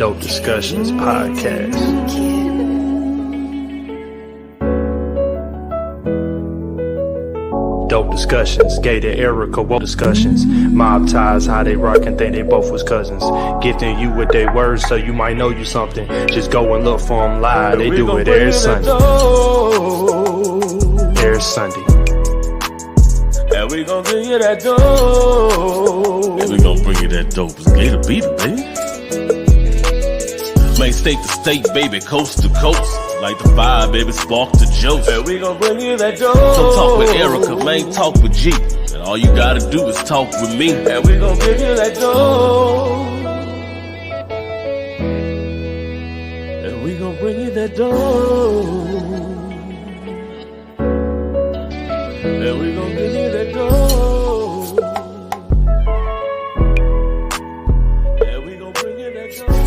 Dope Discussions Podcast. Dope Discussions, Gator Erica, woke discussions. Mob ties, how they rock and think they both was cousins. Gifting you with their words so you might know you something. Just go and look for them live, they do it every Sunday. Every Sunday. And we gon' bring you that dope. And we gon' bring you that dope. It's Gator Beater, baby. Main state to state, baby, coast to coast. Like the fire, baby, spark the jokes. And we gon' bring you that dope. Come talk with Erica, man, talk with G. And all you gotta do is talk with me. And we gon' bring you that dope. And we gon' bring you that dope. And we gon' bring you that dope. And we gon' bring you that dope.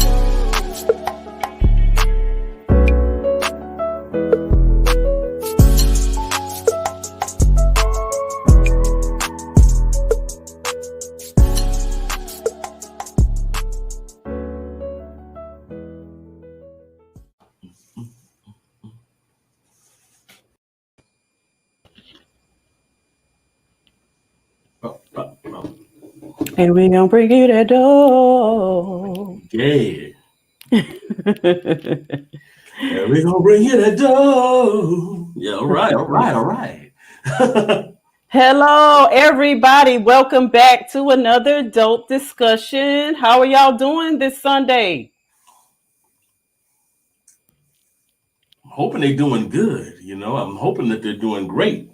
And we gonna bring you that dough. Yeah. And we gonna bring you that dough. Yeah, all right. Hello, everybody. Welcome back to another dope discussion. How are y'all doing this Sunday? I'm hoping they're doing good. I'm hoping that they're doing great.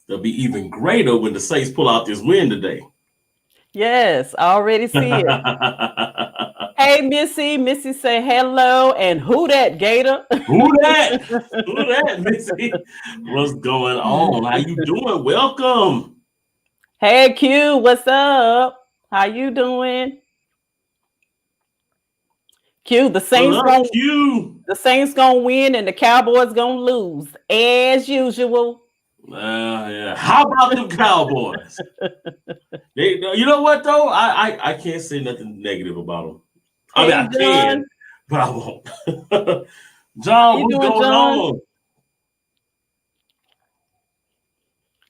They'll be even greater when the Saints pull out this win today. Yes, I already see it. Hey, Missy. Missy say hello. And who that, Gator? Who that, Missy? What's going on? How you doing? Welcome. Hey, Q. What's up? How you doing? Q, the Saints gonna win and the Cowboys gonna lose as usual. Yeah. How about them Cowboys? You know what though? I can't say nothing negative about them. I mean, I can, but I won't. John, what's going on?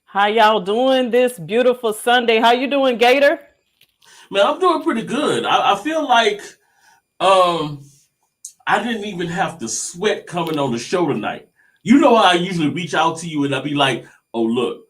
How y'all doing this beautiful Sunday? How you doing, Gator? Man, I'm doing pretty good. I feel like I didn't even have to sweat coming on the show tonight. You know how I usually reach out to you and I'll be like, oh, look,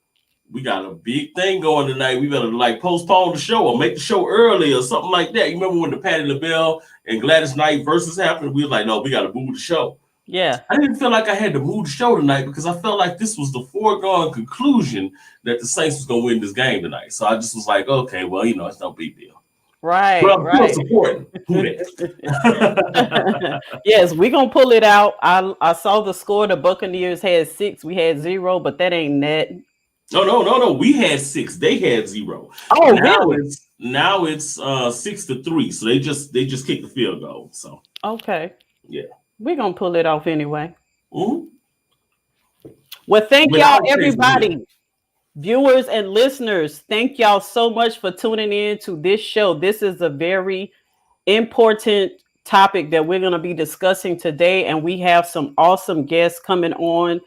we got a big thing going tonight. We better postpone the show or make the show early or something like that. You remember when the Patti LaBelle and Gladys Knight versus happened? We were like, no, we got to move the show. Yeah. I didn't feel like I had to move the show tonight because I felt like this was the foregone conclusion that the Saints was going to win this game tonight. So I just was like, okay, well, it's no big deal. Right. Well, I'm still supporting. Yes, we're gonna pull it out. I saw the score. The Buccaneers had 6, we had 0, but that ain't net. No. We had 6, they had 0. Oh, really? Now it's 6-3. So they just kicked the field goal. So okay. Yeah. We're gonna pull it off anyway. Mm-hmm. Well, thank y'all, everybody. Viewers and listeners, thank y'all so much for tuning in to this show. This is a very important topic that we're going to be discussing today, and we have some awesome guests coming on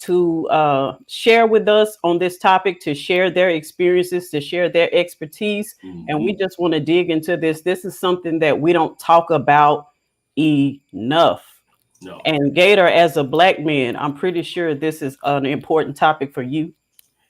to share with us on this topic, to share their experiences, to share their expertise. Mm-hmm. And we just want to dig into this. This is something that we don't talk about enough. No. And Gator, as a Black man, I'm pretty sure this is an important topic for you.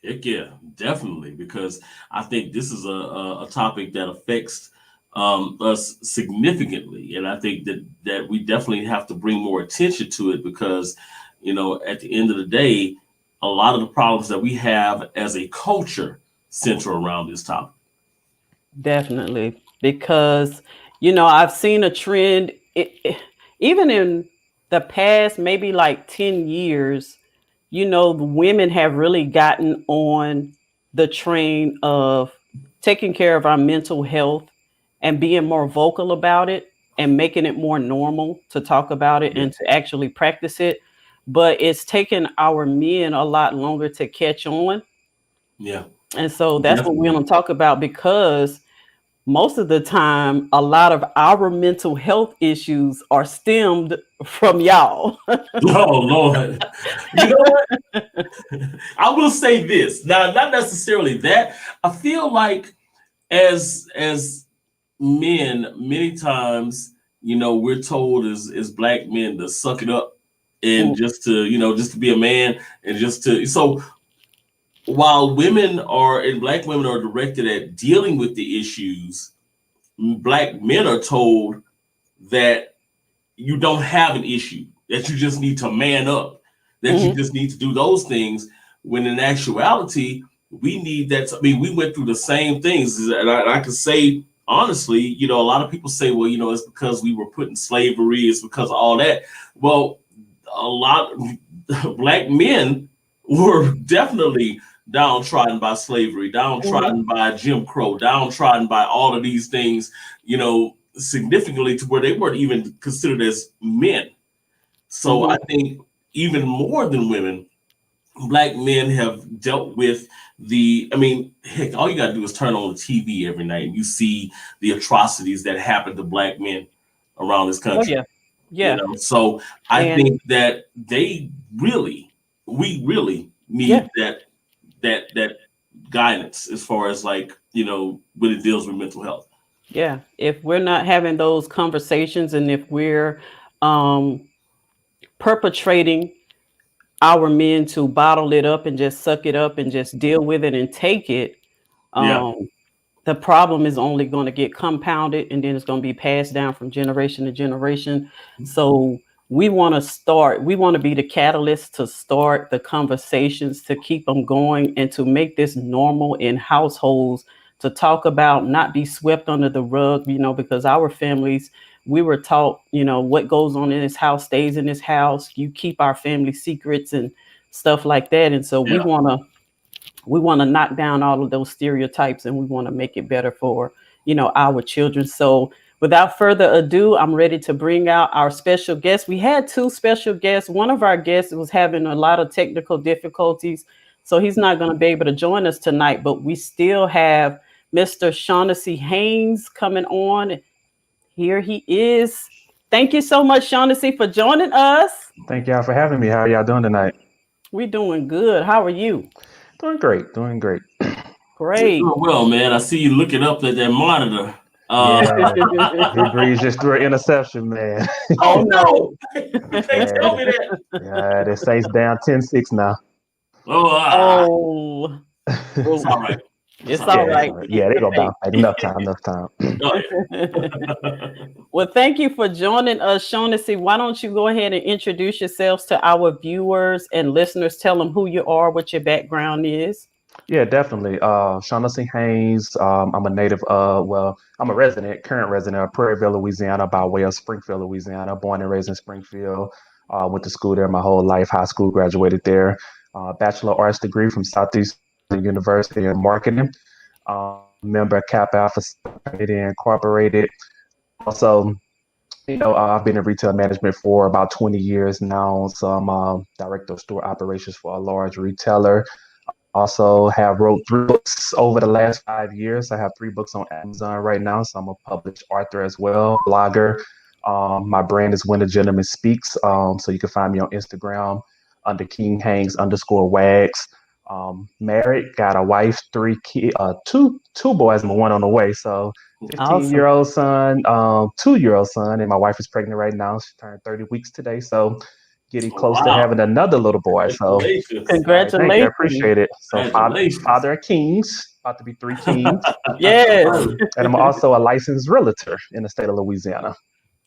Heck yeah, definitely, because I think this is a topic that affects us significantly, and I think that we definitely have to bring more attention to it because, at the end of the day, a lot of the problems that we have as a culture center around this topic. Definitely, because I've seen a trend, even in the past, maybe like 10 years. The women have really gotten on the train of taking care of our mental health and being more vocal about it and making it more normal to talk about it and to actually practice it. But it's taken our men a lot longer to catch on. Yeah. And so that's what we're going to talk about, because most of the time, a lot of our mental health issues are stemmed from y'all. Oh Lord. You know what? I will say this. Now, not necessarily that. I feel like as men, many times, we're told as black men to suck it up and just to be a man and just to so while women are and black women are directed at dealing with the issues, black men are told that you don't have an issue, that you just need to man up, that you just need to do those things. When in actuality, we need that. I mean, we went through the same things. And I can say, honestly, a lot of people say, well, it's because we were put in slavery, it's because of all that. Well, a lot of black men were definitely downtrodden by slavery, downtrodden by Jim Crow, downtrodden by all of these things, significantly to where they weren't even considered as men. So I think even more than women, black men have dealt with heck, all you got to do is turn on the TV every night and you see the atrocities that happen to black men around this country. So I think that we really need that guidance as far as when it deals with mental health. Yeah, if we're not having those conversations and if we're perpetrating our men to bottle it up and just suck it up and just deal with it and take it, the problem is only going to get compounded and then it's going to be passed down from generation to generation. So we want to be the catalyst to start the conversations, to keep them going and to make this normal in households, to talk about, not be swept under the rug, because our families, we were taught, what goes on in this house stays in this house. You keep our family secrets and stuff like that. And so we want to knock down all of those stereotypes and we want to make it better for, our children. So without further ado, I'm ready to bring out our special guest. We had two special guests. One of our guests was having a lot of technical difficulties, so he's not going to be able to join us tonight, but we still have Mr. Shaughnessy Haynes coming on. Here he is. Thank you so much, Shaughnessy, for joining us. Thank y'all for having me. How are y'all doing tonight? We're doing good. How are you? Doing great. Great. Doing well, man. I see you looking up at that monitor. He Breeze just threw an interception, man. Oh no! They tell me that. Yeah, the Saints down 10-6 now. It's all right. It's all right. Yeah, they go down. Enough time. Well, thank you for joining us, Shaughnessy. Why don't you go ahead and introduce yourselves to our viewers and listeners? Tell them who you are, what your background is. Yeah, definitely. Shaughnessy Haynes. I'm a native I'm a current resident of Prairieville, Louisiana, by way of Springfield, Louisiana. Born and raised in Springfield. Went to school there my whole life. High school, graduated there. Bachelor of Arts degree from Southeast University in marketing. Member of Kappa Alpha Incorporated. Also, I've been in retail management for about 20 years now. So I'm director of store operations for a large retailer. Also have wrote 3 books over the last 5 years. I have 3 books on Amazon right now. So I'm a published author as well, blogger. My brand is When a Gentleman Speaks. So you can find me on Instagram under King Hangs _wags. Married, got a wife, 3 kids, two boys and 1 on the way. So 15-year-old son, 2-year-old son, and my wife is pregnant right now. She turned 30 weeks today. So getting close to having another little boy. So congratulations. I appreciate it. So father of kings, about to be 3 kings. Yes. And I'm also a licensed realtor in the state of Louisiana.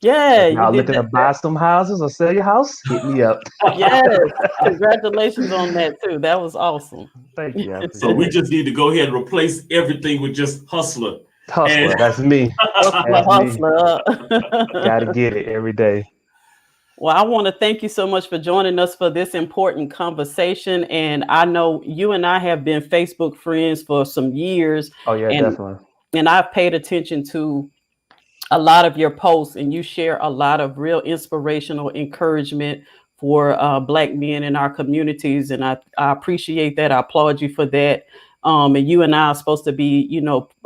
Yeah. Now looking to buy some houses or sell your house, hit me up. Yes. Congratulations on that too. That was awesome. Thank you. So we just need to go ahead and replace everything with just hustler. That's me. Hustler. Gotta get it every day. Well, I want to thank you so much for joining us for this important conversation. And I know you and I have been Facebook friends for some years. Oh, yeah, definitely. And I've paid attention to a lot of your posts, and you share a lot of real inspirational encouragement for Black men in our communities. And I appreciate that. I applaud you for that. And you and I are supposed to be,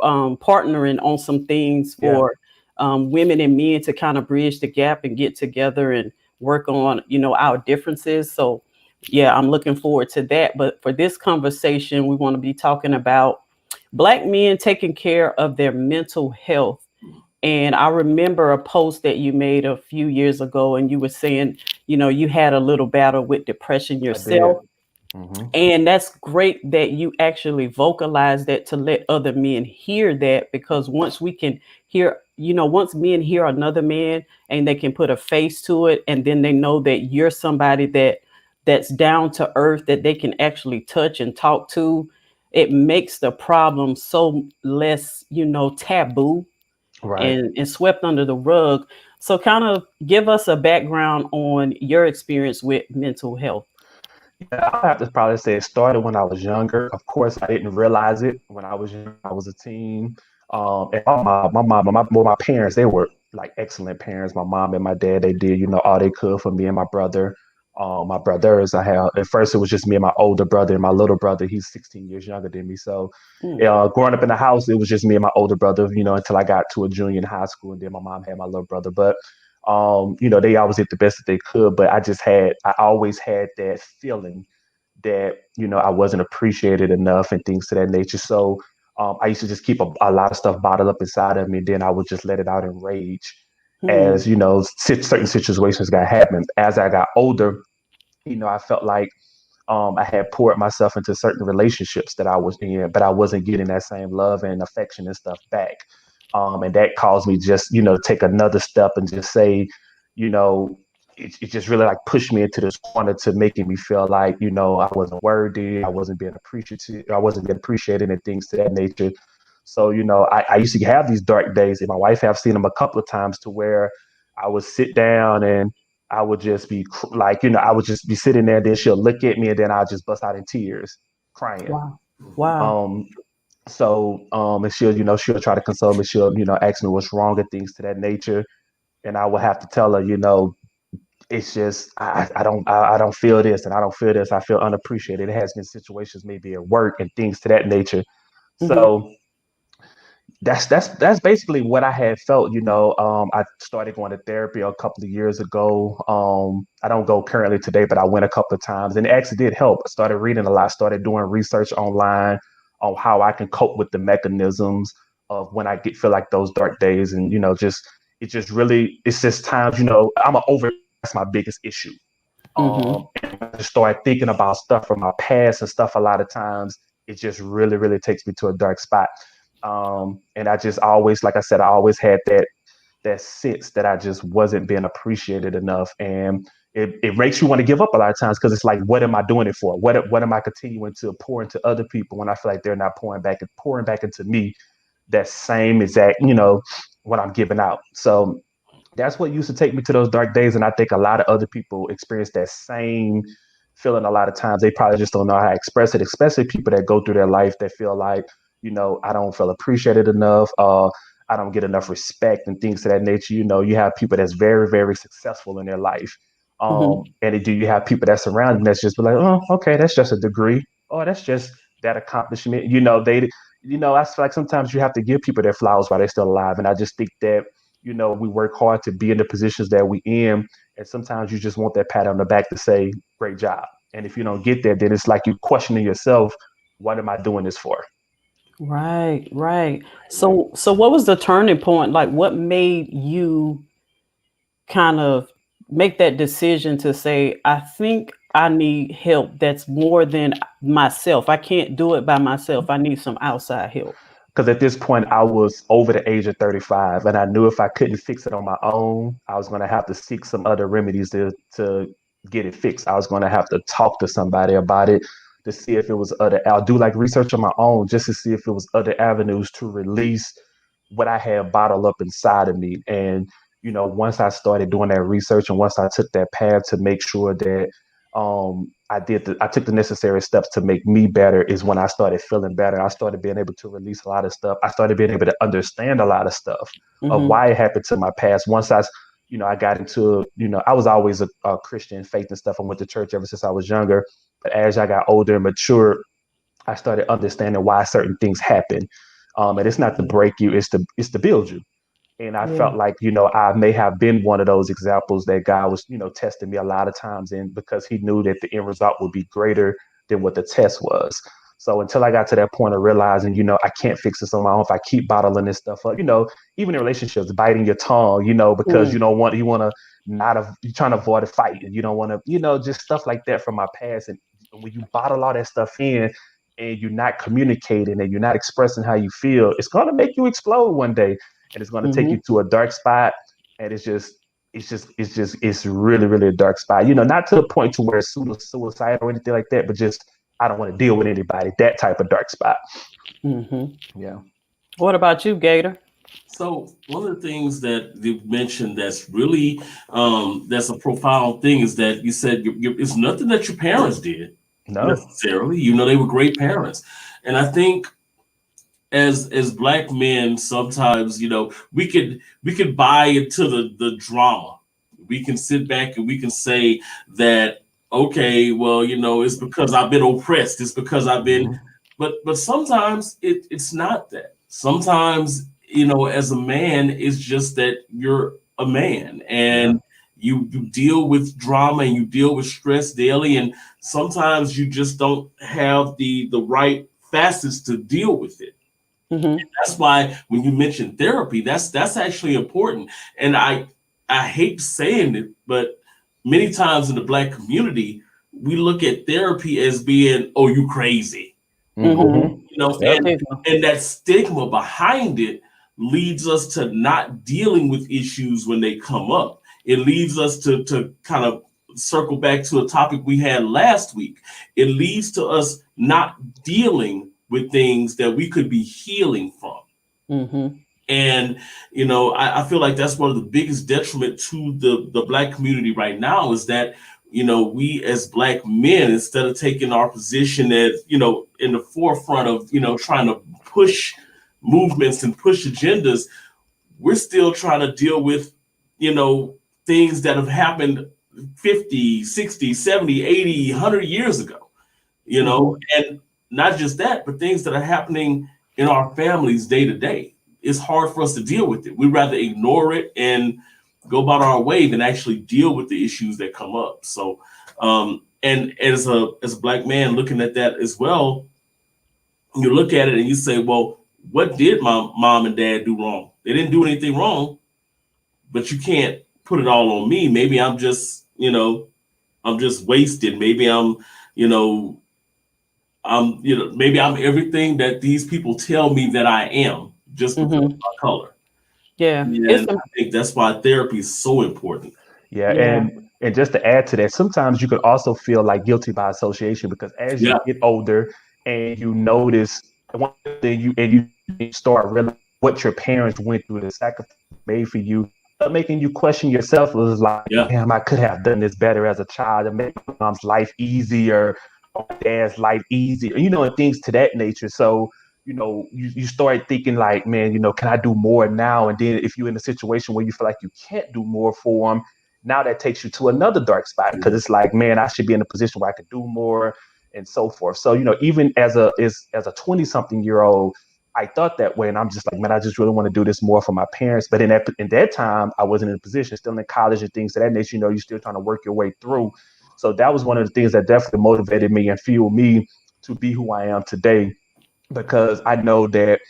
partnering on some things Yeah. for women and men to kind of bridge the gap and get together and work on, our differences. So, yeah, I'm looking forward to that. But for this conversation, we want to be talking about Black men taking care of their mental health. And I remember a post that you made a few years ago, and you were saying, you had a little battle with depression I did. yourself. Hmm. And that's great that you actually vocalize that to let other men hear that, because once we can hear, once men hear another man and they can put a face to it, and then they know that you're somebody that's down to earth, that they can actually touch and talk to, it makes the problem so less, taboo Right. and swept under the rug. So kind of give us a background on your experience with mental health. Yeah, I have to probably say it started when I was younger. Of course, I didn't realize it when I was young. I was a teen. And my mom, well, my parents, they were like excellent parents. My mom and my dad, they did, all they could for me and my brother. My brothers, I have, at first it was just me and my older brother and my little brother. He's 16 years younger than me. So, Mm. growing up in the house, it was just me and my older brother, until I got to a junior in high school. And then my mom had my little brother. But they always did the best that they could, but I always had that feeling that, I wasn't appreciated enough and things to that nature. So I used to just keep a lot of stuff bottled up inside of me. And then I would just let it out in rage Mm. as, certain situations got happened. As I got older, I felt like I had poured myself into certain relationships that I was in, but I wasn't getting that same love and affection and stuff back. And that caused me just, take another step and just say, you know, it just really like pushed me into this corner to making me feel like, I wasn't worthy, I wasn't being appreciated and things to that nature. So, I used to have these dark days, and my wife have seen them a couple of times to where I would sit down and I would just be like, I would just be sitting there. Then she'll look at me, and then I'll just bust out in tears, crying. Wow. Wow. Um, and she'll try to console me. She'll, ask me what's wrong and things to that nature. And I will have to tell her, it's just I don't feel this, and I don't feel this. I feel unappreciated. It has been situations maybe at work and things to that nature. Hmm. So that's basically what I had felt. I started going to therapy a couple of years ago. I don't go currently today, but I went a couple of times, and it actually did help. I started reading a lot, started doing research online on how I can cope with the mechanisms of when I feel like those dark days, and it's just times. I'm an over. That's my biggest issue. Hmm. And when I just start thinking about stuff from my past and stuff, a lot of times it just really, really takes me to a dark spot. And I just always, like I said, I always had that sense that I just wasn't being appreciated enough. And it makes you want to give up a lot of times because it's like, what am I doing it for? What am I continuing to pour into other people when I feel like they're not pouring back into me that same exact, what I'm giving out. So that's what used to take me to those dark days. And I think a lot of other people experience that same feeling a lot of times. They probably just don't know how to express it, especially people that go through their life that feel like, I don't feel appreciated enough. I don't get enough respect and things of that nature. You have people that's very, very successful in their life. Hmm. And do you have people that surround them that's just be like, oh, okay, that's just a degree. Oh, that's just that accomplishment. I feel like sometimes you have to give people their flowers while they're still alive. And I just think that we work hard to be in the positions that we in. And sometimes you just want that pat on the back to say, great job. And if you don't get that, then it's like you're questioning yourself, what am I doing this for? Right, right. So what was the turning point? Like, what made you kind of make that decision to say, I think I need help that's more than myself. I can't do it by myself. I need some outside help. Because at this point, I was over the age of 35, and I knew if I couldn't fix it on my own, I was going to have to seek some other remedies to get it fixed. I was going to have to talk to somebody about it to see if it was I'll do like research on my own just to see if it was other avenues to release what I had bottled up inside of me. And, once I started doing that research and once I took that path to make sure that I took the necessary steps to make me better is when I started feeling better. I started being able to release a lot of stuff. I started being able to understand a lot of stuff of Hmm. why it happened to my past. I got into, I was always a Christian faith and stuff. I went to church ever since I was younger. But as I got older and mature, I started understanding why certain things happen. And it's not to break you, it's to build you. And I Yeah. felt like, I may have been one of those examples that God was, testing me a lot of times in, because he knew that the end result would be greater than what the test was. So until I got to that point of realizing, I can't fix this on my own if I keep bottling this stuff up, even in relationships, biting your tongue, because Mm. you want to not, you're trying to avoid a fight, and you don't want to, just stuff like that from my past. And when you bottle all that stuff in, and you're not communicating and you're not expressing how you feel, it's going to make you explode one day, and it's going to take you Mm-hmm. to a dark spot. And it's really, really a dark spot. Not to the point to where it's suicide or anything like that, but just I don't want to deal with anybody. That type of dark spot. Mm-hmm. Yeah. What about you, Gator? So one of the things that you've mentioned that's really that's a profound thing is that you said it's nothing that your parents did No. necessarily. They were great parents, and I think as black men sometimes we could buy into the drama. We can sit back and we can say that, okay, well, it's because I've been oppressed, it's because I've been, Mm-hmm. but sometimes it's not that. Sometimes, as a man, it's just that you're a man, Yeah. and you deal with drama and you deal with stress daily, and sometimes you just don't have the right facets to deal with it. Mm-hmm. That's why when you mention therapy, that's actually important. And I hate saying it, but many times in the black community, we look at therapy as being, oh, you crazy. Mm-hmm. Mm-hmm. You know, Yep. and Stigma. and that stigma behind it leads us to not dealing with issues when they come up. It leads us to kind of circle back to a topic we had last week. It leads to us not dealing with things that we could be healing from. Mm-hmm. And I feel like that's one of the biggest detriment to the black community right now is that we as black men, instead of taking our position as in the forefront of trying to push movements and push agendas, we're still trying to deal with things that have happened 50, 60, 70, 80, 100 years ago, Mm-hmm. and not just that, but things that are happening in our families day to day. It's hard for us to deal with it. We'd rather ignore it and go about our way than actually deal with the issues that come up. So, and as a black man looking at that as well, you look at it and you say, well, what did my mom and dad do wrong? They didn't do anything wrong, but you can't put it all on me. Maybe I'm just wasted. Maybe you know, maybe I'm everything that these people tell me that I am just because of Mm-hmm. my color. Yeah. And I think that's why therapy is so important. Yeah, Yeah. and just to add to that, sometimes you could also feel like guilty by association, because as you Yeah, get older and you notice one thing, you start realizing what your parents went through, the sacrifice made for you, making you question yourself. It was like, yeah, damn, I could have done this better as a child and make my mom's life easier, or my dad's life easier, and things to that nature. So, you start thinking like, man, can I do more now? And then if you're in a situation where you feel like you can't do more for them, now that takes you to another dark spot, because it's like, man, I should be in a position where I could do more and so forth. So, even as a 20-something year old, I thought that way, and I'm just like, man, I just really want to do this more for my parents. But in that time, I wasn't in a position, still in college and things of that nature. You're still trying to work your way through. So that was one of the things that definitely motivated me and fueled me to be who I am today, because I know that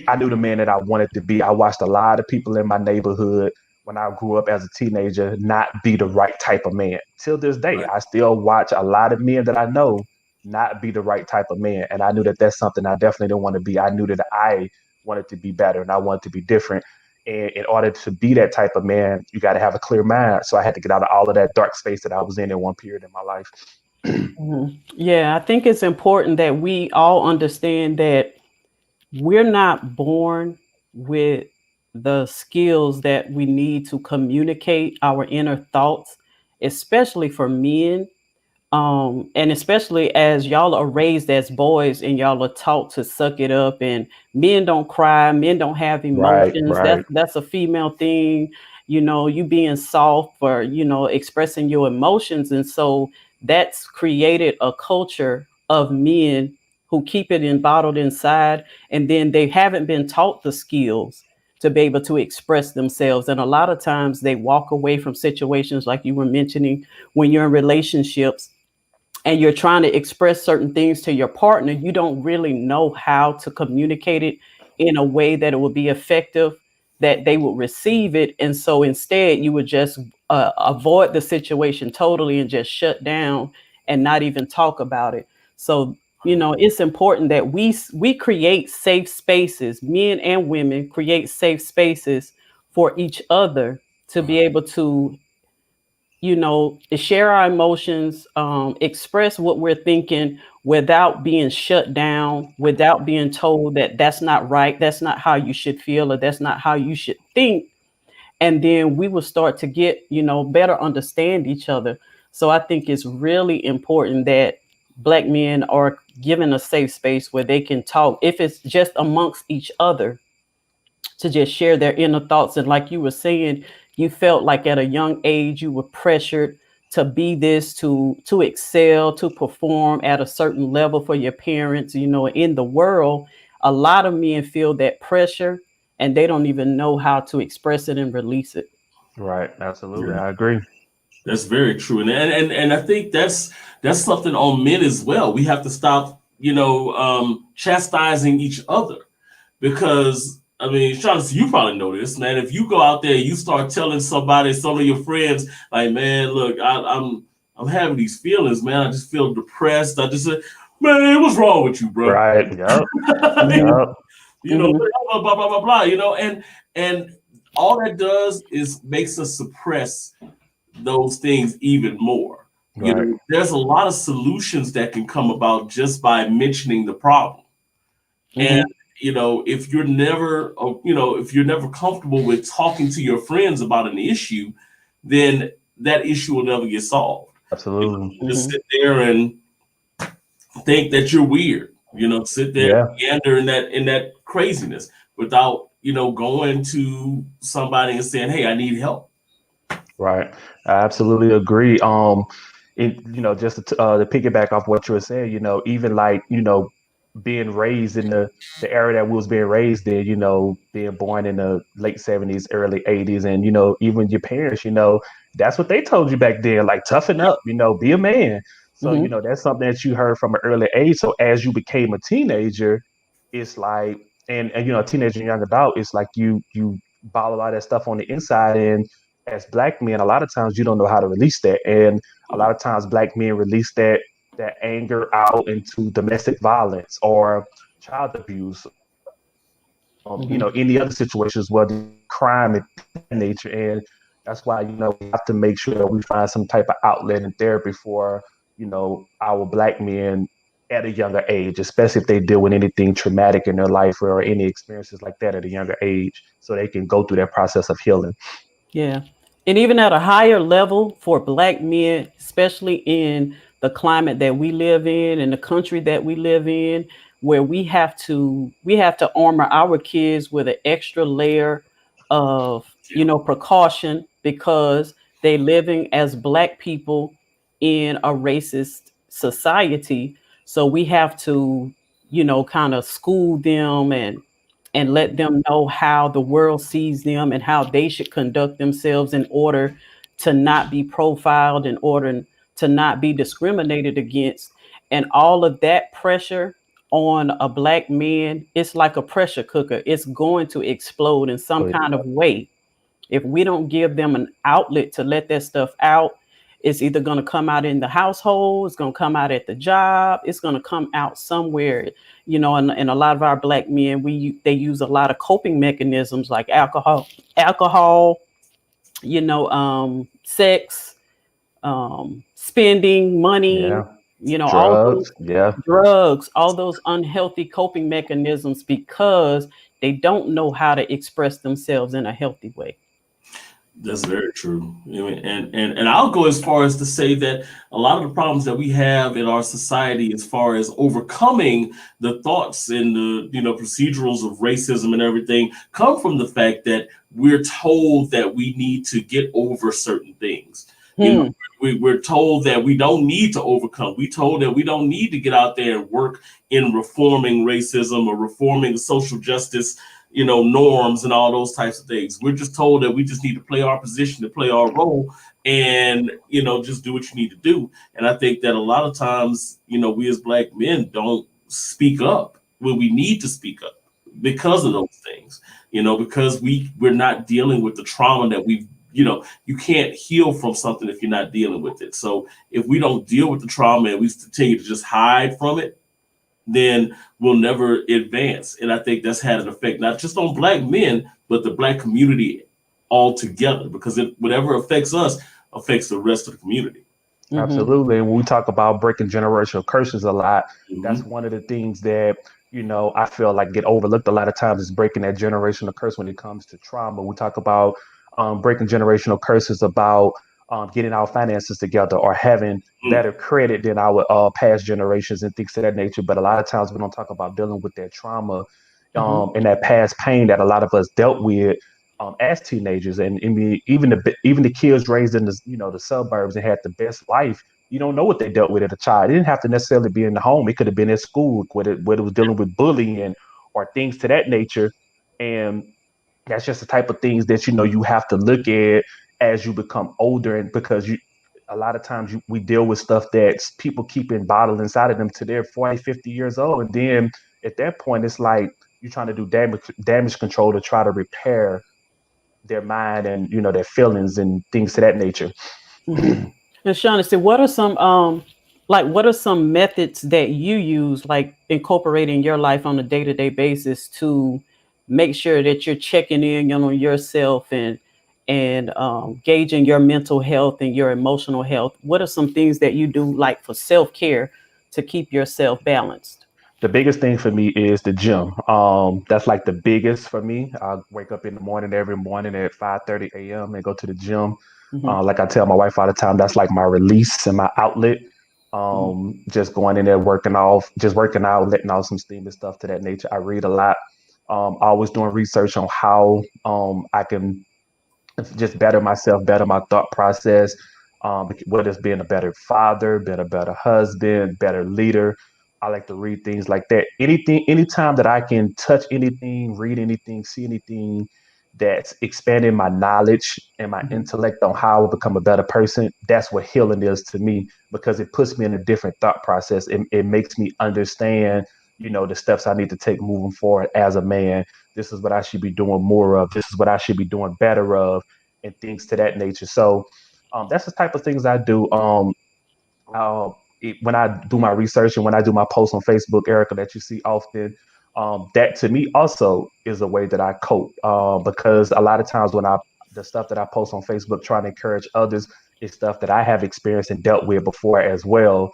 I knew the man that I wanted to be. I watched a lot of people in my neighborhood when I grew up as a teenager not be the right type of man. Till this day, right. I still watch a lot of men that I know not be the right type of man. And I knew that that's something I definitely didn't want to be. I knew that I wanted to be better and I wanted to be different. And in order to be that type of man, you got to have a clear mind. So I had to get out of all of that dark space that I was in one period in my life. Mhm. Yeah, I think it's important that we all understand that we're not born with the skills that we need to communicate our inner thoughts, especially for men. And especially as y'all are raised as boys and y'all are taught to suck it up, and men don't cry, men don't have Right, emotions. right. That's a female thing, you being soft or expressing your emotions. And so that's created a culture of men who keep it bottled inside, and then they haven't been taught the skills to be able to express themselves. And a lot of times they walk away from situations like you were mentioning when you're in relationships and you're trying to express certain things to your partner, you don't really know how to communicate it in a way that it will be effective, that they will receive it. And so instead, you would just avoid the situation totally and just shut down and not even talk about it. So, it's important that we create safe spaces, men and women create safe spaces for each other to be able to share our emotions, express what we're thinking without being shut down, without being told that that's not right, that's not how you should feel, or that's not how you should think. And then we will start to get, better understand each other. So I think it's really important that Black men are given a safe space where they can talk, if it's just amongst each other, to just share their inner thoughts. And like you were saying, you felt like at a young age you were pressured to be this, to excel, to perform at a certain level for your parents. In the world, a lot of men feel that pressure and they don't even know how to express it and release it. Right. Absolutely. Yeah. I agree. That's very true, and I think that's something on men as well. We have to stop, chastising each other, because I mean, Shaughnessy, you probably know this, man. If you go out there, and you start telling somebody, some of your friends, like, man, look, I'm having these feelings, man. I just feel depressed. I just said, man, what's wrong with you, bro? Right. Yep. Yep. Blah blah blah blah blah. And all that does is makes us suppress those things even more. Right. There's a lot of solutions that can come about just by mentioning the problem. And if you're never comfortable with talking to your friends about an issue, then that issue will never get solved. Absolutely. Just sit there and think that you're weird. Sit there and gander in that craziness without going to somebody and saying, hey, I need help. Right. I absolutely agree. Just to piggyback off what you were saying, even like, being raised in the era that we was being raised in, being born in the late 70s, early 80s, and, even your parents, that's what they told you back then, like toughen up, be a man. So, that's something that you heard from an early age. So as you became a teenager, it's like, and teenager and young adult, it's like you bottle a lot of that stuff on the inside, and as Black men, a lot of times you don't know how to release that. And a lot of times Black men release that anger out into domestic violence or child abuse, any other situations where the crime is that nature. And that's why, we have to make sure that we find some type of outlet in therapy for, our Black men at a younger age, especially if they deal with anything traumatic in their life or any experiences like that at a younger age, so they can go through that process of healing. Yeah. And even at a higher level for Black men, especially in the climate that we live in and the country that we live in, where we have to armor our kids with an extra layer of, precaution, because they living as Black people in a racist society. So we have to, kind of school them and let them know how the world sees them and how they should conduct themselves in order to not be profiled, in order to not be discriminated against. And all of that pressure on a Black man, it's like a pressure cooker. It's going to explode in some kind of way. If we don't give them an outlet to let that stuff out, it's either going to come out in the household, it's going to come out at the job, it's going to come out somewhere. And a lot of our Black men, they use a lot of coping mechanisms like alcohol, sex, spending money, Drugs, drugs, all those unhealthy coping mechanisms, because they don't know how to express themselves in a healthy way. That's very true. And I'll go as far as to say that a lot of the problems that we have in our society, as far as overcoming the thoughts and the procedurals of racism and everything, come from the fact that we're told that we need to get over certain things. We're told that we don't need to overcome. We're told that we don't need to get out there and work in reforming racism or reforming social justice, norms and all those types of things. We're just told that we just need to play our position, to play our role, and just do what you need to do. And I think that a lot of times, we as Black men don't speak up when we need to speak up because of those things, because we're not dealing with the trauma that we've, you can't heal from something if you're not dealing with it. So if we don't deal with the trauma and we continue to just hide from it, then we'll never advance. And I think that's had an effect, not just on Black men, but the Black community altogether, because whatever affects us affects the rest of the community. Absolutely. And when we talk about breaking generational curses a lot, that's one of the things that, I feel like get overlooked a lot of times, is breaking that generational curse when it comes to trauma. We talk about breaking generational curses about getting our finances together or having better credit than our past generations and things of that nature. But a lot of times we don't talk about dealing with that trauma and that past pain that a lot of us dealt with as teenagers. And I mean, even the kids raised in the suburbs and had the best life. You don't know what they dealt with as a child. It didn't have to necessarily be in the home. It could have been at school, whether it was dealing with bullying or things to that nature. And that's just the type of things that you have to look at as you become older, and because a lot of times we deal with stuff that people keep in bottled inside of them to their 40, 50 years old, and then at that point it's like you're trying to do damage control to try to repair their mind and their feelings and things to that nature. And Shaughnessy, what are some methods that you use, like incorporating your life on a day-to-day basis, to make sure that you're checking in on yourself and gauging your mental health and your emotional health? What are some things that you do, like for self-care, to keep yourself balanced? The biggest thing for me is the gym. That's like the biggest for me. I wake up in the morning every morning at 5:30 a.m. and go to the gym. Like I tell my wife all the time, that's like my release and my outlet. Just going in there, working out, letting out some steam and stuff to that nature. I read a lot. Always doing research on how I can just better myself, better my thought process, whether it's being a better father, being a better husband, better leader. I like to read things like that. Anytime that I can touch anything, read anything, see anything that's expanding my knowledge and my intellect on how I become a better person, that's what healing is to me, because it puts me in a different thought process. It makes me understand, the steps I need to take moving forward as a man. This is what I should be doing more of. This is what I should be doing better of, and things to that nature. So that's the type of things I do. When I do my research and when I do my posts on Facebook, Erica, that you see often, that to me also is a way that I cope. Because a lot of times the stuff that I post on Facebook trying to encourage others is stuff that I have experienced and dealt with before as well.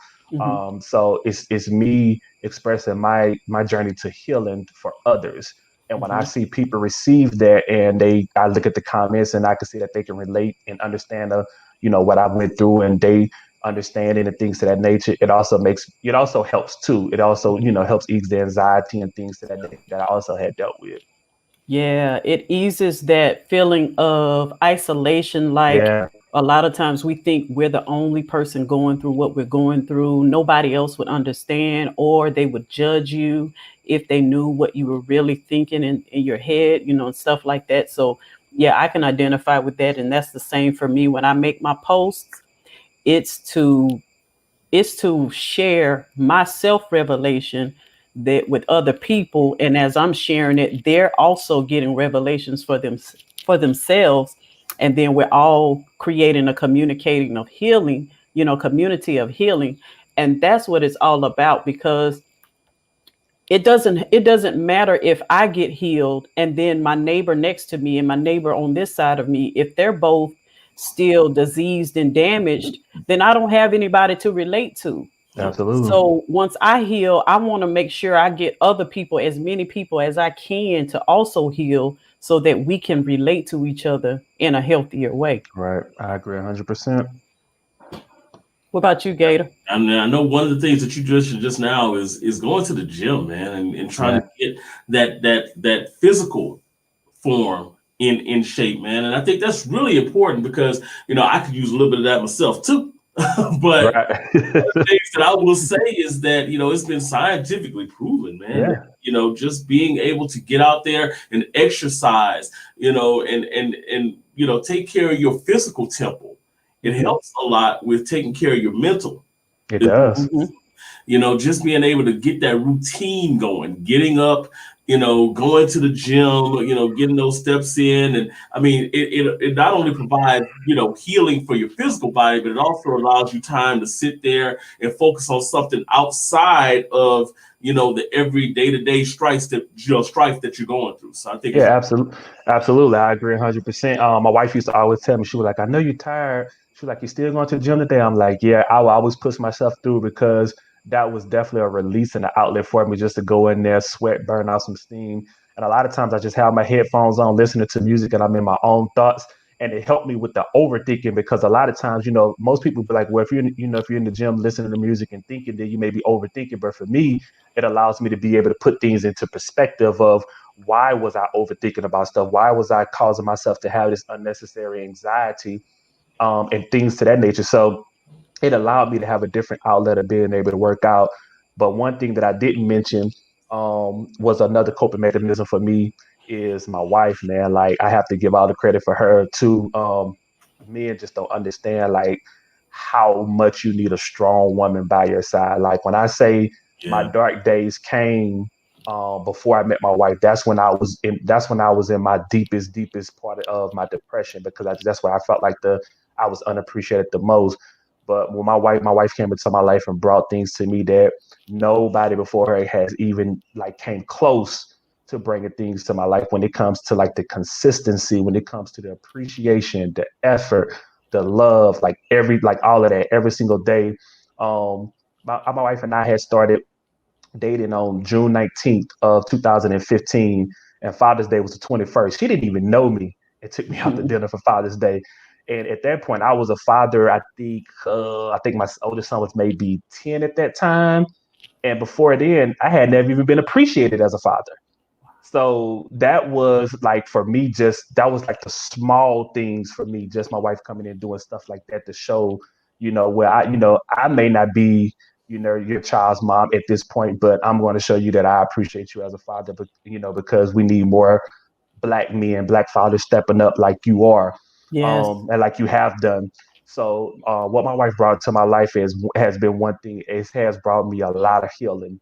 So it's me expressing my journey to healing for others. And when I see people receive that, and I look at the comments and I can see that they can relate and understand what I went through, and they understanding and things to that nature, it also helps too. It also, helps ease the anxiety and things to that nature that I also had dealt with. Yeah, it eases that feeling of isolation. Like, Yeah, a lot of times we think we're the only person going through what we're going through. Nobody else would understand, or they would judge you if they knew what you were really thinking in your head, and stuff like that. So yeah, I can identify with that. And that's the same for me when I make my posts. It's to share my self revelation that with other people, and as I'm sharing it, they're also getting revelations for themselves, and then we're all creating a communicating of healing, community of healing. And that's what it's all about, because it doesn't matter if I get healed and then my neighbor next to me and my neighbor on this side of me, if they're both still diseased and damaged, then I don't have anybody to relate to. absolutely. So once I heal, I want to make sure I get other people, as many people as I can, to also heal, so that we can relate to each other in a healthier way. Right. I agree 100%. What about you, Gator? I mean, I know one of the things that you just now is going to the gym, man, and trying to get that physical form in shape, man. And I think that's really important because, I could use a little bit of that myself too. But Right. the things that I will say is that, it's been scientifically proven, man, Yeah. that, just being able to get out there and exercise, and take care of your physical temple. It helps a lot with taking care of your mental. It does. Just being able to get that routine going, getting up, going to the gym, getting those steps in. And I mean, it not only provides, healing for your physical body, but it also allows you time to sit there and focus on something outside of, the every day-to-day strife that you're going through. So I think Yeah, absolutely. Absolutely. I agree 100%. My wife used to always tell me, she was like, I know you're tired. She was like, you still going to the gym today? I'm like, yeah, I will always push myself through because that was definitely a release and an outlet for me just to go in there, sweat, burn out some steam. And a lot of times I just have my headphones on, listening to music, and I'm in my own thoughts. And it helped me with the overthinking because a lot of times, most people be like, well, if you're in the gym listening to music and thinking, then you may be overthinking. But for me, it allows me to be able to put things into perspective of why was I overthinking about stuff? Why was I causing myself to have this unnecessary anxiety, and things to that nature? So it allowed me to have a different outlet of being able to work out. But one thing that I didn't mention, was another coping mechanism for me is my wife, man. Like I have to give all the credit for her too. Men just don't understand like how much you need a strong woman by your side. Like when I say my yeah. dark days came, before I met my wife, that's when I was in my deepest part of my depression because that's where I felt like I was unappreciated the most. But when my wife came into my life and brought things to me that nobody before her has even like came close to bringing things to my life when it comes to like the consistency, when it comes to the appreciation, the effort, the love, like all of that every single day. My wife and I had started dating on June 19th of 2015, and Father's Day was the 21st. She didn't even know me. It took me out to dinner for Father's Day. And at that point, I was a father. I think my oldest son was maybe 10 at that time. And before then, I had never even been appreciated as a father. So that was like for me, just that was like the small things for me, just my wife coming in doing stuff like that to show, where I may not be, your child's mom at this point, but I'm going to show you that I appreciate you as a father, but because we need more black men, black fathers stepping up like you are, Yes. and like you have done. So what my wife brought to my life has been one thing. It has brought me a lot of healing.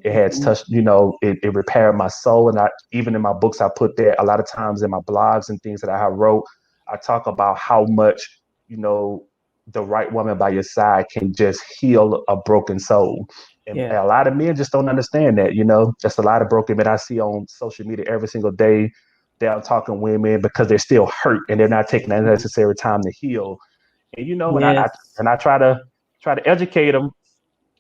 It has touched, it repaired my soul. And even in my books, I put there a lot of times in my blogs and things that I have wrote, I talk about how much, you know, the right woman by your side can just heal a broken soul. And Yeah. a lot of men just don't understand that, just a lot of broken men I see on social media every single day. They're talking women because they're still hurt and they're not taking that necessary time to heal. And when I Yes. and I try to educate them,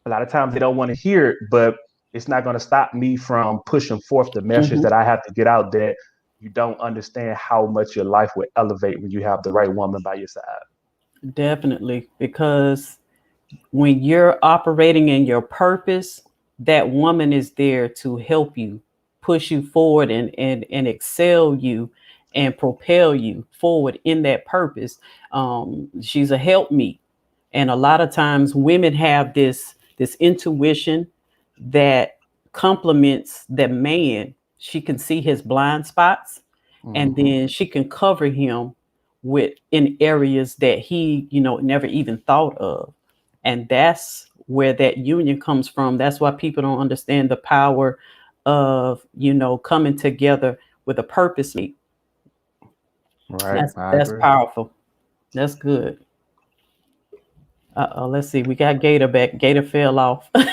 a lot of times they don't want to hear it, but it's not going to stop me from pushing forth the message Hmm. that I have to get out, that you don't understand how much your life will elevate when you have the right woman by your side. Definitely. Because when you're operating in your purpose, that woman is there to help you, push you forward and excel you and propel you forward in that purpose. She's a helpmeet. And a lot of times women have this intuition that complements that man. She can see his blind spots, and Mm-hmm. then she can cover him with in areas that he never even thought of. And that's where that union comes from. That's why people don't understand the power of coming together with a purpose. Right, I That's agree. powerful. That's good. Let's see. We got Gator back. Gator fell off. Oh,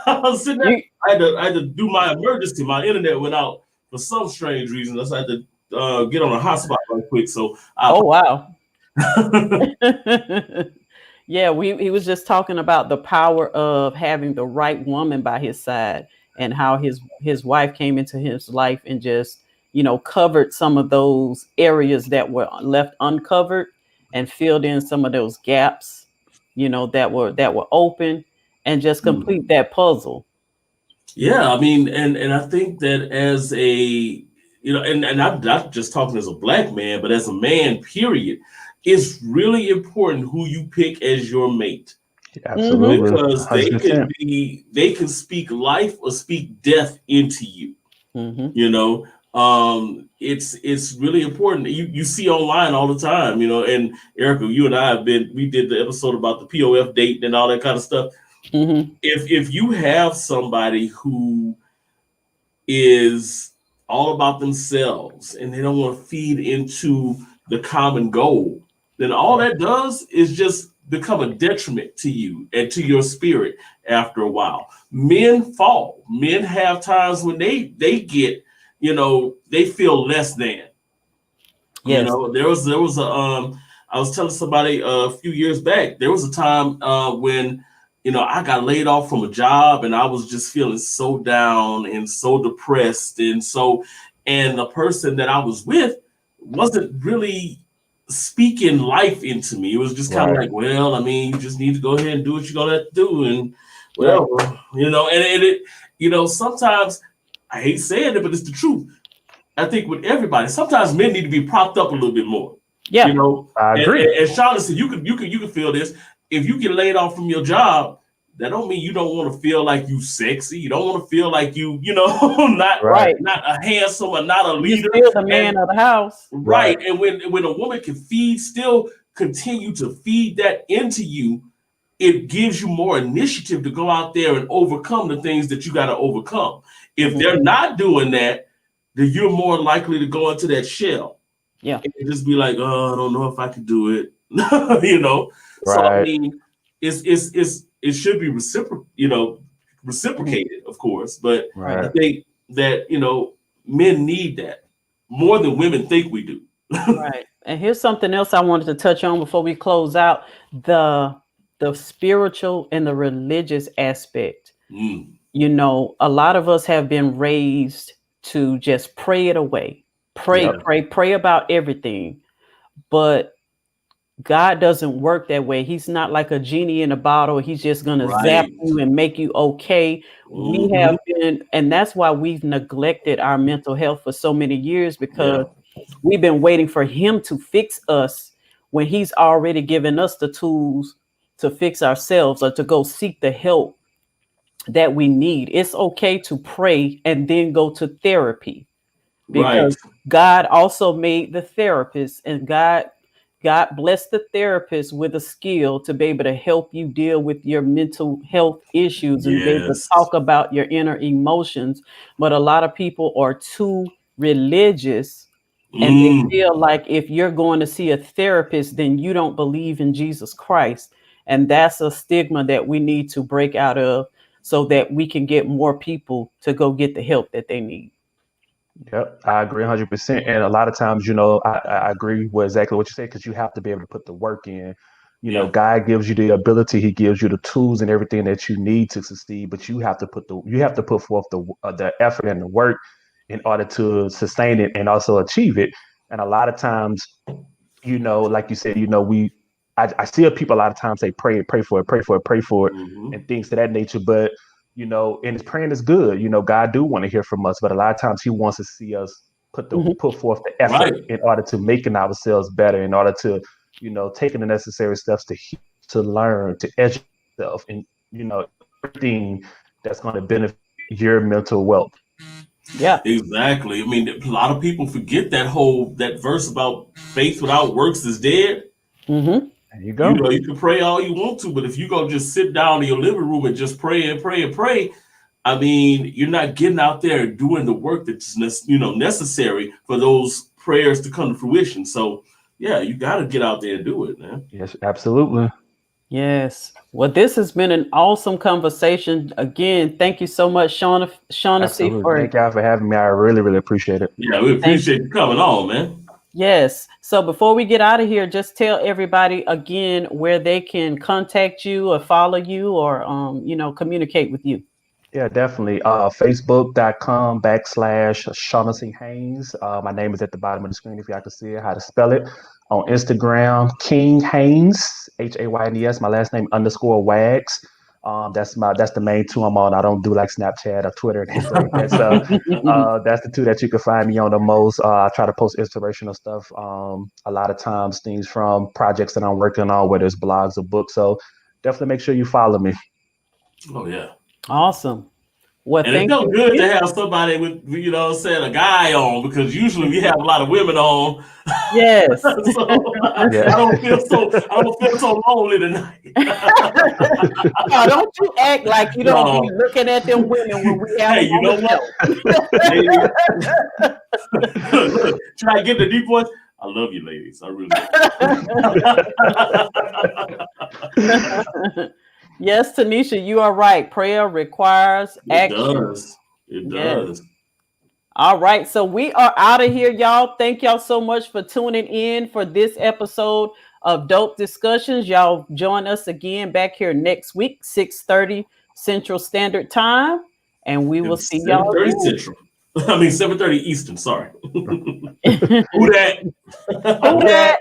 I was sitting there. You, I had to do my emergency. My internet went out for some strange reason. I had to get on a hotspot right quick. So oh wow. I Yeah, he was just talking about the power of having the right woman by his side and how his wife came into his life and just covered some of those areas that were left uncovered and filled in some of those gaps that were open and just Mm. complete that puzzle. Yeah, I mean, and I think that as a and I'm not just talking as a black man, but as a man, period, it's really important who you pick as your mate Mm-hmm. Absolutely, because they can 100%. they can speak life or speak death into you. Mm-hmm. You know, it's really important. You see online all the time. And Erica, you and I we did the episode about the POF date and all that kind of stuff. Mm-hmm. If you have somebody who is all about themselves and they don't want to feed into the common goal, then all that does is just become a detriment to you and to your spirit after a while. Men fall. Men have times when they get, they feel less than. Yes. There was a I was telling somebody a few years back, there was a time when I got laid off from a job and I was just feeling so down and so depressed and the person that I was with wasn't really speaking life into me. It was just kind of Right. like, well, I mean, you just need to go ahead and do what you're gonna have to do. And Right. well, and it, sometimes I hate saying it, but it's the truth. I think with everybody, sometimes men need to be propped up a little bit more. You Yeah. know, I and, agree. and, and Shaughnessy, you can feel this. If you get laid off from your job, that don't mean you don't want to feel like you sexy. You don't want to feel like not Right. Right. not a handsome or not a You're leader. still the man And of the house. right, Right. and when a woman can still continue to feed that into you, it gives you more initiative to go out there and overcome the things that you got to overcome. If Mhm. they're not doing that, then you're more likely to go into that shell Yeah. and just be like, oh, I don't know if I can do it. you know. So I Right. mean, it should be Mhm. reciprocated, of course. But Right. I Right. think that men need that more than women think we do. Right. And here's something else I wanted to touch on before we close out the spiritual and the religious aspect. Mm, A lot of us have been raised to just pray it away. Pray, yeah. pray, pray about everything. But God doesn't work that way. He's not like a genie in a bottle. He's just going to zap Right. you and make you okay. We Hmm. have been, and that's why we've neglected our mental health for so many years Yeah. because we've been waiting for him to fix us when he's already given us the tools to fix ourselves or to go seek the help that we need. It's okay to pray and then go to therapy Right. because God also made the therapist and God blessed the therapist with a skill to be able to help you deal with your mental health issues and be able to Yes. talk about your inner emotions. But a lot of people are too religious and they Mm, feel like if you're going to see a therapist, then you don't believe in Jesus Christ. And that's a stigma that we need to break out of so that we can get more people to go get the help that they need. Yep, I agree 100%. And a lot of times, I agree with exactly what you said because you have to be able to put the work in. yeah. God gives you the ability, He gives you the tools and everything that you need to succeed, but you have to put forth the effort and the work in order to sustain it and also achieve it. And a lot of times, like you said, I see people a lot of times say pray for it, pray for it, pray for it, Hmm. and things to that nature. But and praying is good. God do want to hear from us, but a lot of times He wants to see us Mhm. put forth the Right. effort in order to making ourselves better, in order to taking the necessary steps to learn, to educate yourself, and everything that's going to benefit your mental wealth. Yeah. Exactly. I mean, a lot of people forget that verse about faith without works is dead. Hmm. There you go. You can pray all you want to, but if you go just sit down in your living room and just pray and pray and pray, I mean, you're not getting out there and doing the work that's necessary for those prayers to come to fruition. So yeah, you got to get out there and do it, man. Yes, absolutely. Yes. Well, this has been an awesome conversation. Again, thank you so much, Shaughnessy, Absolutely. for Thank y'all for having me. I really, really appreciate it. Yeah, we thank appreciate you coming on, man. yes. So before we get out of here, just tell everybody again where they can contact you or follow you or communicate with you. Yeah, definitely. Facebook.com/Shaughnessy Haynes. My name is at the bottom of the screen if y'all can see it, how to spell it. On Instagram, King Haynes, Haynes. My last name _Wags. That's the main two I'm on. I don't do like Snapchat or Twitter and things like that. So that's the two that you can find me on the most. I try to post inspirational stuff. A lot of times things from projects that I'm working on, whether it's blogs or books. So definitely make sure you follow me. Oh yeah. Awesome. Well, And it felt good to have somebody with, you know what I'm saying, a guy on, because usually we have a lot of women on. Yes. So I don't feel so lonely tonight. No, don't you act like you don't be looking at them women when we have Hey, you know what? Look, try to get the deep voice. I love you, ladies. I really do. Yes, Tanisha, you are right. Prayer requires action. It does. All right, so we are out of here, y'all. Thank y'all so much for tuning in for this episode of Dope Discussions. Y'all join us again back here next week, 6:30 Central Standard Time, and we will see y'all 7:30 Central. I mean 7:30 Eastern. Sorry. Who that? Who that?